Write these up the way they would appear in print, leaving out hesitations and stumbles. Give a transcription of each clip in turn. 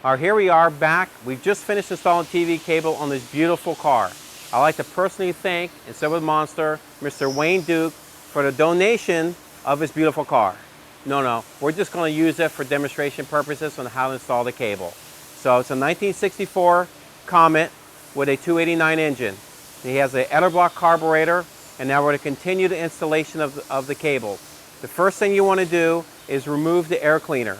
All right, here we are back. We've just finished installing TV cable on this beautiful car. I'd like to personally thank, and so with Monster, Mr. Wayne Duke for the donation of his beautiful car. No, we're just going to use it for demonstration purposes on how to install the cable. So it's a 1964 Comet with a 289 engine. He has an Edelbrock carburetor, and now we're going to continue the installation of the cable. The first thing you want to do is remove the air cleaner.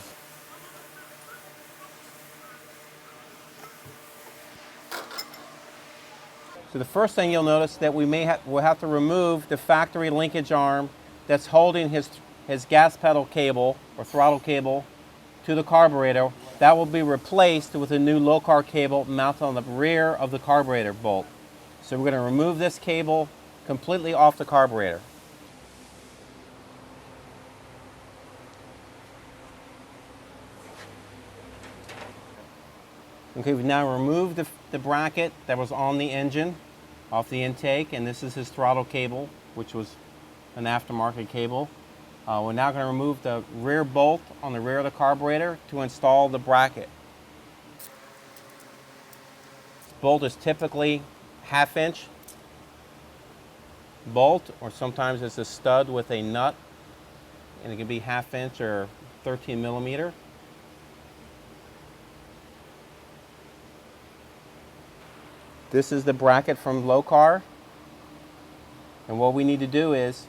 So the first thing you'll notice that we'll have to remove the factory linkage arm that's holding his gas pedal cable or throttle cable to the carburetor. That will be replaced with a new low car cable mounted on the rear of the carburetor bolt. So we're going to remove this cable completely off the carburetor. Okay, we've now removed the bracket that was on the engine off the intake, and this is his throttle cable, which was an aftermarket cable. We're now going to remove the rear bolt on the rear of the carburetor to install the bracket. This bolt is typically half-inch bolt, or sometimes it's a stud with a nut, and it can be half-inch or 13 millimeter. This is the bracket from low car, and what we need to do is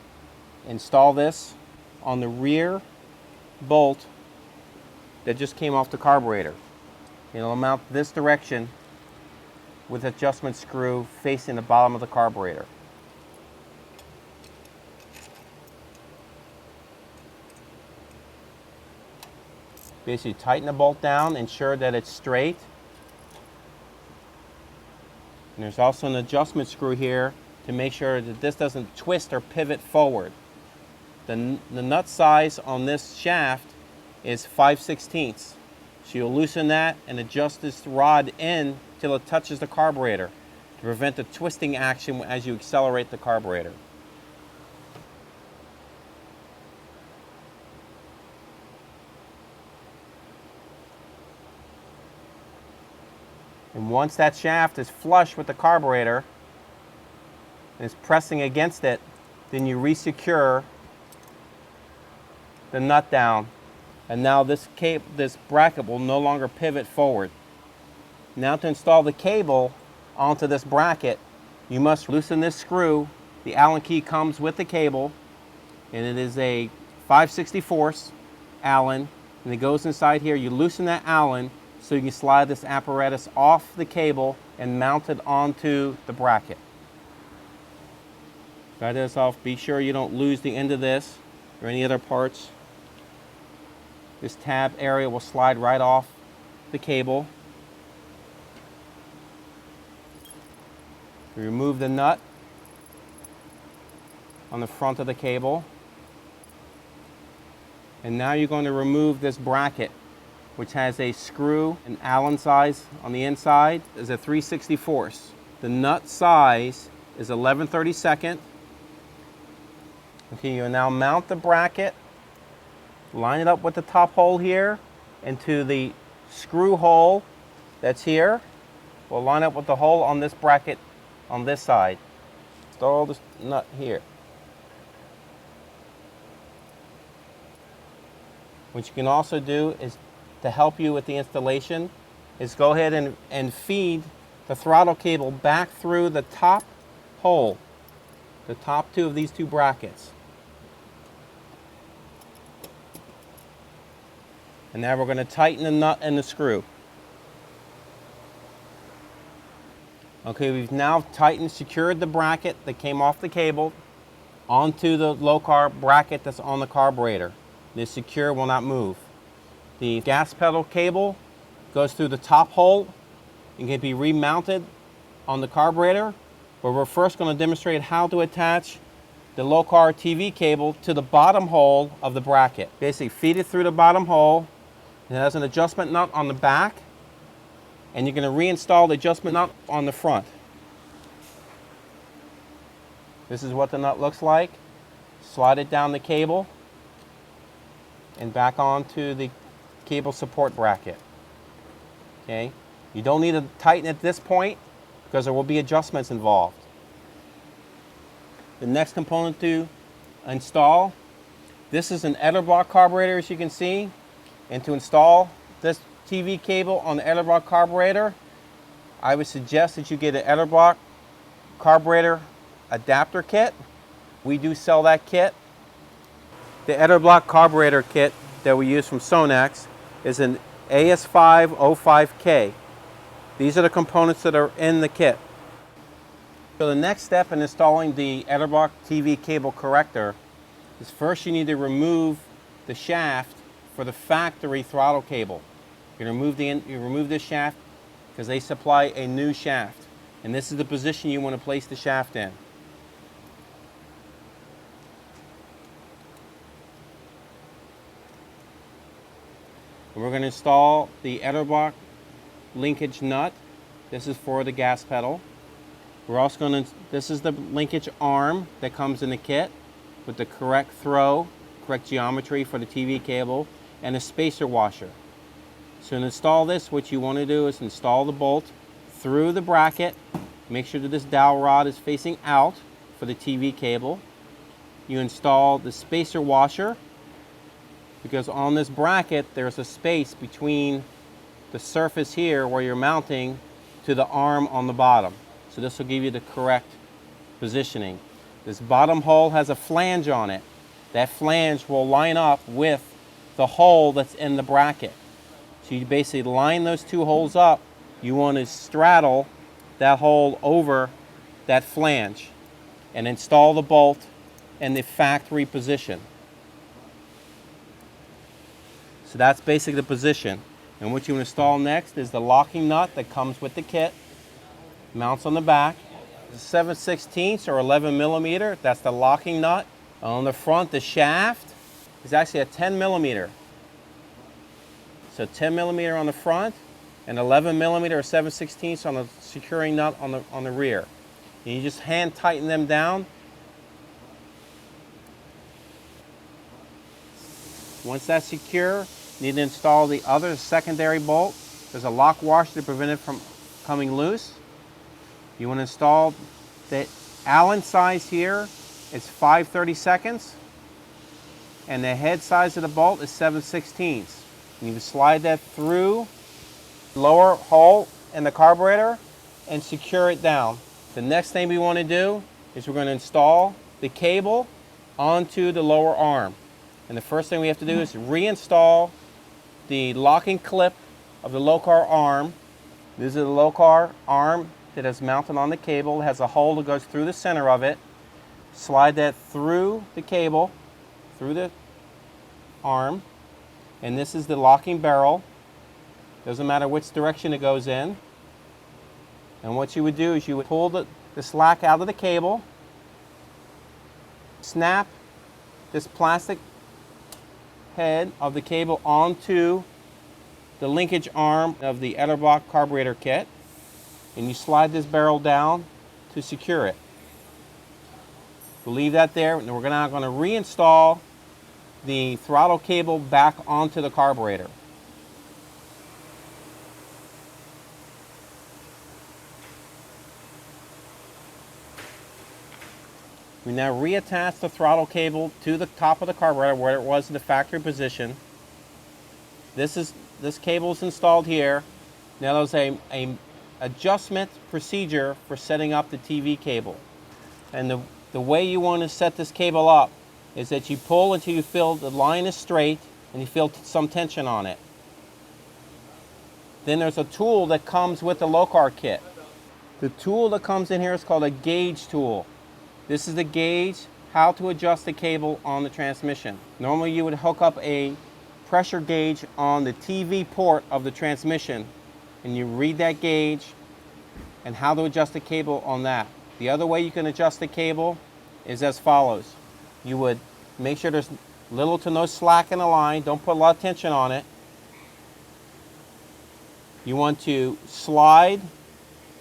install this on the rear bolt that just came off the carburetor. It'll mount this direction with adjustment screw facing the bottom of the carburetor. Basically tighten the bolt down, ensure that it's straight. And there's also an adjustment screw here to make sure that this doesn't twist or pivot forward. The nut size on this shaft is 5/16. So you'll loosen that and adjust this rod in till it touches the carburetor to prevent the twisting action as you accelerate the carburetor. And once that shaft is flush with the carburetor and is pressing against it, then you resecure the nut down. And now this bracket will no longer pivot forward. Now to install the cable onto this bracket, you must loosen this screw. The Allen key comes with the cable, and it is a 5/64 Allen, and it goes inside here. You loosen that Allen so you can slide this apparatus off the cable and mount it onto the bracket. Slide this off. Be sure you don't lose the end of this or any other parts. This tab area will slide right off the cable. Remove the nut on the front of the cable. And now you're going to remove this bracket, which has a screw, an Allen size on the inside, is a 3/64. The nut size is 11/32. Okay, you now mount the bracket, line it up with the top hole here, and to the screw hole that's here. We'll line up with the hole on this bracket on this side. Install this nut here. What you can also do is, to help you with the installation, is go ahead and feed the throttle cable back through the top hole, the top two of these two brackets. And now we're going to tighten the nut and the screw. Okay, we've now tightened, secured the bracket that came off the cable onto the low car bracket that's on the carburetor. It is secure, will not move. The gas pedal cable goes through the top hole and can be remounted on the carburetor, but we're first going to demonstrate how to attach the low car TV cable to the bottom hole of the bracket. Basically feed it through the bottom hole. It has an adjustment nut on the back, and you're going to reinstall the adjustment nut on the front. This is what the nut looks like. Slide it down the cable and back onto the cable support bracket. Okay? You don't need to tighten at this point because there will be adjustments involved. The next component to install, this is an Edelbrock carburetor, as you can see. And to install this TV cable on the Edelbrock carburetor, I would suggest that you get an Edelbrock carburetor adapter kit. We do sell that kit. The Edelbrock carburetor kit that we use from Sonax is an AS505K. These are the components that are in the kit. So the next step in installing the Edelbrock TV cable corrector is first you need to remove the shaft for the factory throttle cable. You remove this shaft because they supply a new shaft. And this is the position you want to place the shaft in. And we're going to install the Edelbrock linkage nut. This is for the gas pedal. We're also going to, this is the linkage arm that comes in the kit with the correct throw, correct geometry for the TV cable, and a spacer washer. So to install this, what you want to do is install the bolt through the bracket. Make sure that this dowel rod is facing out for the TV cable. You install the spacer washer because on this bracket there's a space between the surface here where you're mounting to the arm on the bottom. So this will give you the correct positioning. This bottom hole has a flange on it. That flange will line up with the hole that's in the bracket. So you basically line those two holes up. You want to straddle that hole over that flange and install the bolt in the factory position. So that's basically the position. And what you install next is the locking nut that comes with the kit. Mounts on the back. 7/16 or 11 millimeter, that's the locking nut. On the front, the shaft is actually a 10 millimeter. So 10 millimeter on the front and 11 millimeter or 7/16 on the securing nut on the rear. And you just hand tighten them down. Once that's secure, you need to install the other secondary bolt. There's a lock washer to prevent it from coming loose. You want to install the Allen size here is 5/32, and the head size of the bolt is 7/16. And you slide that through the lower hole in the carburetor and secure it down. The next thing we want to do is we're going to install the cable onto the lower arm. And the first thing we have to do is reinstall the locking clip of the low-car arm. This is the low-car arm that is mounted on the cable. It has a hole that goes through the center of it. Slide that through the cable, through the arm. And this is the locking barrel. Doesn't matter which direction it goes in. And what you would do is you would pull the slack out of the cable, snap this plastic head of the cable onto the linkage arm of the Edelbrock carburetor kit, and you slide this barrel down to secure it. We'll leave that there, and we're now going to reinstall the throttle cable back onto the carburetor. We now reattach the throttle cable to the top of the carburetor where it was in the factory position. This cable is installed here. Now there's a adjustment procedure for setting up the TV cable. And the way you want to set this cable up is that you pull until you feel the line is straight and you feel some tension on it. Then there's a tool that comes with the low-car kit. The tool that comes in here is called a gauge tool. This is the gauge how to adjust the cable on the transmission. Normally you would hook up a pressure gauge on the TV port of the transmission, and you read that gauge and how to adjust the cable on that. The other way you can adjust the cable is as follows. You would make sure there's little to no slack in the line. Don't put a lot of tension on it. You want to slide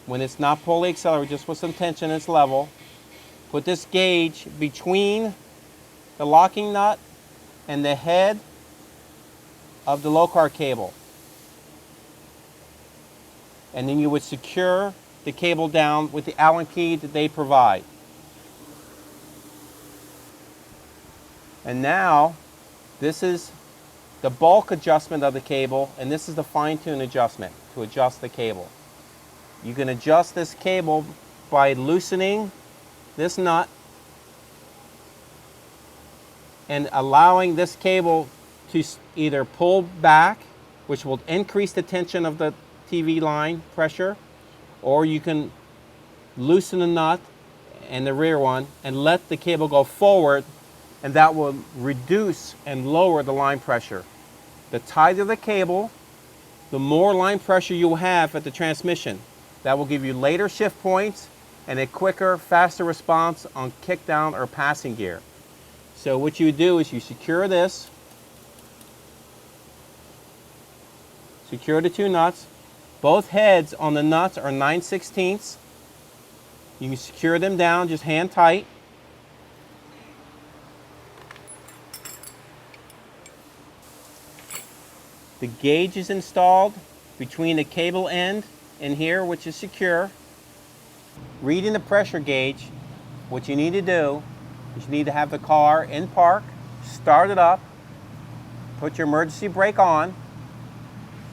when it's not fully accelerated, just with some tension, it's level. Put this gauge between the locking nut and the head of the low-car cable. and then you would secure the cable down with the Allen key that they provide. And now, this is the bulk adjustment of the cable, and this is the fine-tune adjustment to adjust the cable. You can adjust this cable by loosening this nut and allowing this cable to either pull back, which will increase the tension of the TV line pressure, or you can loosen the nut and the rear one and let the cable go forward, and that will reduce and lower the line pressure. The tighter the cable, the more line pressure you'll have at the transmission. That will give you later shift points and a quicker, faster response on kick down or passing gear. So what you do is you secure this, secure the two nuts. Both heads on the nuts are 9/16. You can secure them down, just hand tight. The gauge is installed between the cable end and here, which is secure. Reading the pressure gauge, what you need to do is you need to have the car in park, start it up, put your emergency brake on,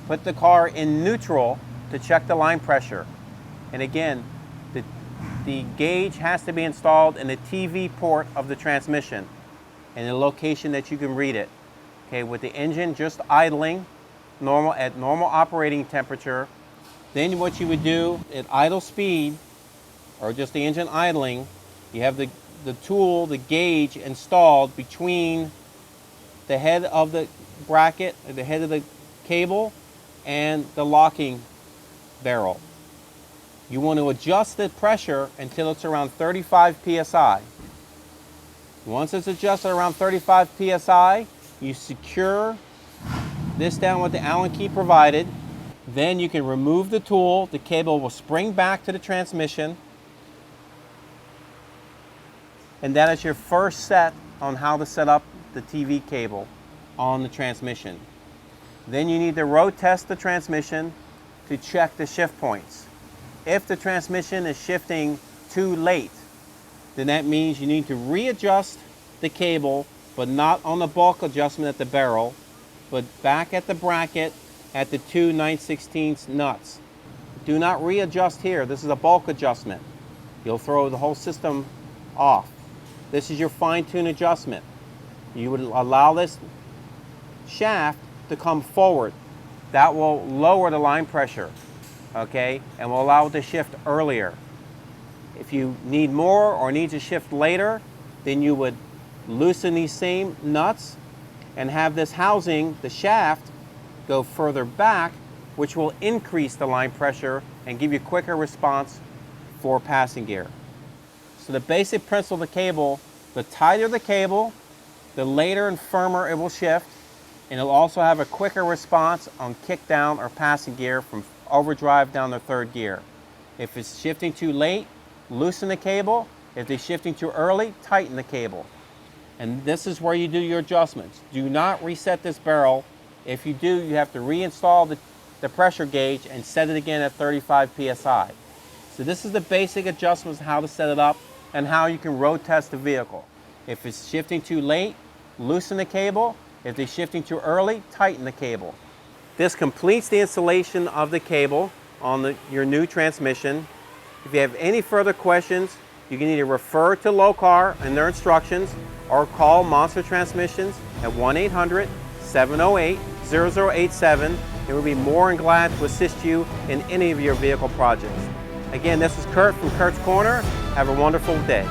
put the car in neutral to check the line pressure. And again, the gauge has to be installed in the TV port of the transmission in a location that you can read it. Okay, with the engine just idling at normal operating temperature, then what you would do at idle speed, or just the engine idling, you have the tool, the gauge installed between the head of the bracket, the head of the cable, and the locking barrel. You want to adjust the pressure until it's around 35 psi. Once it's adjusted around 35 psi, you secure this down with the Allen key provided. Then you can remove the tool. The cable will spring back to the transmission. And that is your first set on how to set up the TV cable on the transmission. Then you need to road test the transmission to check the shift points. If the transmission is shifting too late, then that means you need to readjust the cable, but not on the bulk adjustment at the barrel, but back at the bracket at the two 9/16 nuts. Do not readjust here. This is a bulk adjustment. You'll throw the whole system off. This is your fine-tune adjustment. You would allow this shaft to come forward. That will lower the line pressure, okay, and will allow it to shift earlier. If you need more or need to shift later, then you would loosen these same nuts and have this housing, the shaft, go further back, which will increase the line pressure and give you quicker response for passing gear. So the basic principle of the cable, the tighter the cable, the later and firmer it will shift, and it'll also have a quicker response on kick down or passing gear from overdrive down to third gear. If it's shifting too late, loosen the cable. If it's shifting too early, tighten the cable. And this is where you do your adjustments. Do not reset this barrel. If you do, you have to reinstall the pressure gauge and set it again at 35 psi. So this is the basic adjustments, how to set it up and how you can road test the vehicle. If it's shifting too late, loosen the cable. If it's shifting too early, tighten the cable. This completes the installation of the cable on your new transmission. If you have any further questions, you can either refer to Locar and their instructions or call Monster Transmissions at 1-800-708-0087, and we'll be more than glad to assist you in any of your vehicle projects. Again, this is Curt from Curt's Corner. Have a wonderful day.